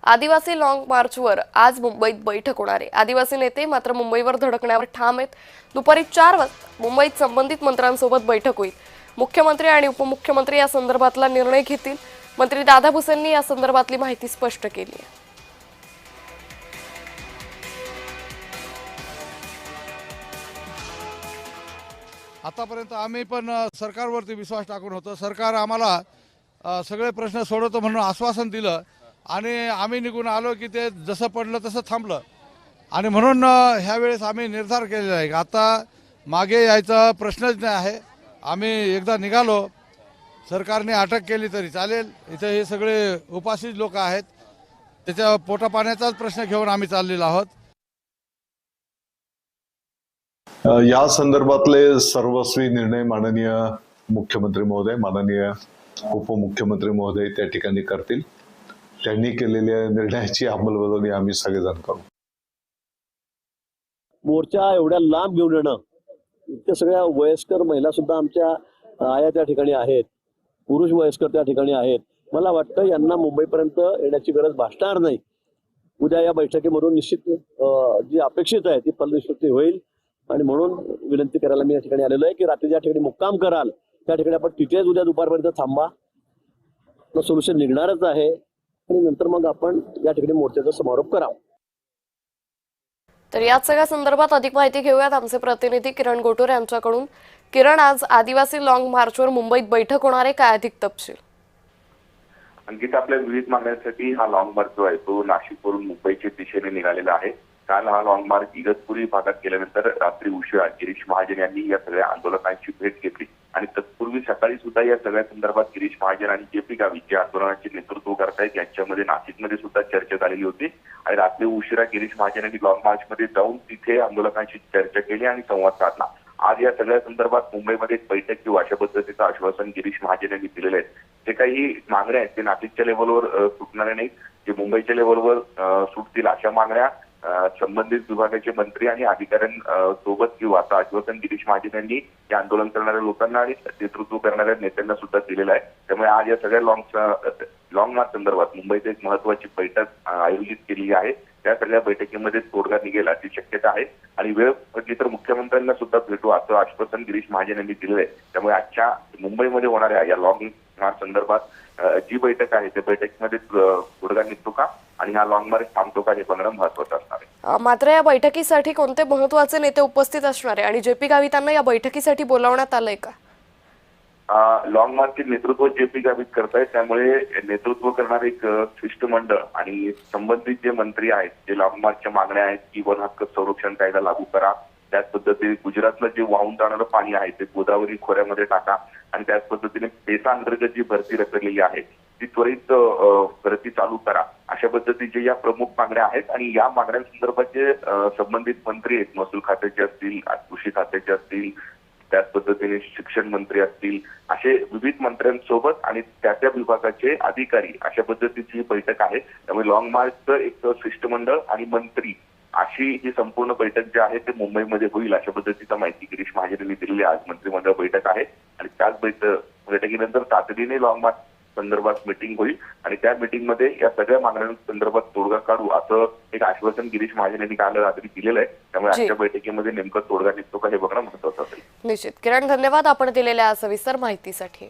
आदिवासी लॉंग मार्चवर आज मुंबईत बैठक होणार आहे। आदिवासी नेते मात्र मुंबईवर धडकण्यावर ठाम आहेत। दुपारी 4 वाजता मुंबईत संबंधित मंत्र्यांसोबत बैठक होईल। मुख्यमंत्री आणि उपमुख्यमंत्री या संदर्भातला निर्णय घेतील। मंत्री दादा भुसेंनी या संदर्भातली माहिती स्पष्ट केली आहे। आतापर्यंत आम्ही पण सरकारवरती विश्वास टाकून होतो। सरकार आम्हाला सगळे प्रश्न सोडवतो म्हणून आश्वासन दिलं आणि आम्ही निघून आलो की ते जसं पडलं तसं थांबलं आणि म्हणून ह्या वेळेस आम्ही निर्धार केलेला आहे। आता मागे यायचा प्रश्नच नाही आहे। आम्ही एकदा निघालो, सरकारने अटक केली तरी चालेल। इथे हे सगळे उपाशी लोक आहेत, त्याच्या पोटापाण्याचाच प्रश्न घेऊन आम्ही चाललेलो आहोत। या संदर्भातले सर्वस्वी निर्णय माननीय मुख्यमंत्री महोदय, माननीय उपमुख्यमंत्री महोदय त्या ठिकाणी करतील। त्यांनी केलेल्या निर्णयाची अंमलबजावणी आम्ही सगळेजण करू। मोर्चा एवढ्या लांब घेऊन येणं, इतक्या सगळ्या वयस्कर महिला सुद्धा आमच्या आया त्या ठिकाणी आहेत, पुरुष वयस्कर त्या ठिकाणी आहेत। मला वाटतं यांना मुंबईपर्यंत येण्याची गरज भासणार नाही। उद्या या बैठकीमधून निश्चित जी अपेक्षित आहे ती फलनिष्पत्ती होईल आणि म्हणून विनंती करायला मी या ठिकाणी आलेलो आहे की रात्री ज्या ठिकाणी मुक्काम कराल त्या ठिकाणी आपण तिथेच उद्या दुपारपर्यंत थांबा। सोल्युशन निघणारच आहे आणि नंतर मग आपण या ठिकाणी मोर्चाचा समारोप करावा। तर याच सगळ्या संदर्भात अधिक माहिती घेऊयात आमचे प्रतिनिधी किरण गोटोर यांच्याकडून। किरण, आज आदिवासी लॉंग मार्चवर मुंबईत बैठक होणार आहे, काय अधिक तपशील? अंकित, आपल्या विविध मागण्यांसाठी हा लॉंग मार्च जो आहे तो नाशिकवरून मुंबईच्या दिशेने निघालेला आहे। काल हा लॉंग मार्च इगतपुरी भागात केल्यानंतर रात्री उशिरा गिरीश महाजन यांनी या सगळ्या आंदोलकांची भेट घेतली आणि तत्पूर्वी सकाळी सुद्धा या सगळ्या संदर्भात गिरीश महाजन आणि जे.पी. गावित जे आंदोलनाचे नेतृत्व करतायत यांच्यामध्ये नाशिकमध्ये सुद्धा चर्चा झालेली होती आणि रात्री उशिरा गिरीश महाजन यांनी लॉंग मार्चमध्ये जाऊन तिथे आंदोलकांशी चर्चा केली आणि संवाद साधला। आज या सगळ्या संदर्भात मुंबईमध्ये एक बैठक घेऊ अशा पद्धतीचं आश्वासन गिरीश महाजन यांनी दिलेलं आहे। जे काही मागण्या आहेत ते नाशिकच्या लेव्हलवर सुटणाऱ्या नाहीत, जे मुंबईच्या लेव्हलवर सुटतील अशा मागण्या संबंधित विभागाचे मंत्री आणि अधिकाऱ्यांसोबत घेऊ असं आश्वासन गिरीश महाजन यांनी या आंदोलन करणाऱ्या लोकांना आणि नेतृत्व करणाऱ्या नेत्यांना सुद्धा दिलेलं आहे। त्यामुळे आज या सगळ्या लॉंग मार्च संदर्भात मुंबईत एक महत्वाची बैठक आयोजित केली आहे। त्या सगळ्या बैठकीमध्ये तोडगा निघेल अशी शक्यता आहे आणि वेळ पडली तर मुख्यमंत्र्यांना सुद्धा भेटू असं आश्वासन गिरीश महाजन यांनी दिलेलं आहे। त्यामुळे आजच्या मुंबईमध्ये होणाऱ्या या लॉंग मार्च संदर्भात जी बैठक आहे त्या बैठकीमध्ये तोडगा निघतो का आणि हा लॉंग मार्च थांबतो का हे बघणं महत्वाचं असणार आहे। मात्र या बैठकीसाठी कोणते महत्वाचे नेते उपस्थित असणार आहे आणि जे.पी. गावितांना या बैठकीसाठी बोलावण्यात आलंय का? लॉंग मार्चचे नेतृत्व जे.पी. गावित करतायत, त्यामुळे नेतृत्व करणारे एक शिष्टमंडळ आणि संबंधित जे मंत्री आहेत, जे लॉंग मार्चच्या मागण्या आहेत की वन हक्क संरक्षण कायदा लागू करा, त्याच पद्धतीने गुजरातला जे वाहून जाणारं पाणी आहे ते गोदावरी खोऱ्यामध्ये टाका आणि त्याच पद्धतीने पेसा अंतर्गत जी भरती रखडलेली आहे ती त्वरित भरती चालू करा, अशा पद्धतीचे या प्रमुख मागण्या आहेत। आणि या मागण्यांसंदर्भात जे संबंधित मंत्री आहेत, महसूल खात्याचे असतील, कृषी खात्याचे असतील, त्याच पद्धतीने शिक्षण मंत्री असतील, असे विविध मंत्र्यांसोबत आणि त्या विभागाचे अधिकारी अशा पद्धतीची बैठक आहे। त्यामुळे लॉंग मार्चचं एक शिष्टमंडळ आणि मंत्री अशी ही संपूर्ण बैठक जी आहे ते मुंबईमध्ये होईल अशा पद्धतीचा माहिती गिरीश महाजन यांनी दिलेली। आज मंत्रिमंडळ बैठक आहे आणि त्याच बैठकीनंतर तातडीने लॉंग मार्च संदर्भात मीटिंग होईल आणि त्या मीटिंगमध्ये या सगळ्या मागण्यांसंदर्भात तोडगा काढू असं एक आश्वासन गिरीश महाजन यांनी काल रात्री दिलेलं आहे। त्यामुळे आजच्या बैठकीमध्ये नेमकं तोडगा निघतो का हे बघणं महत्वाचं असेल। निश्चित। किरण, धन्यवाद आपण दिलेल्या सविस्तर माहितीसाठी।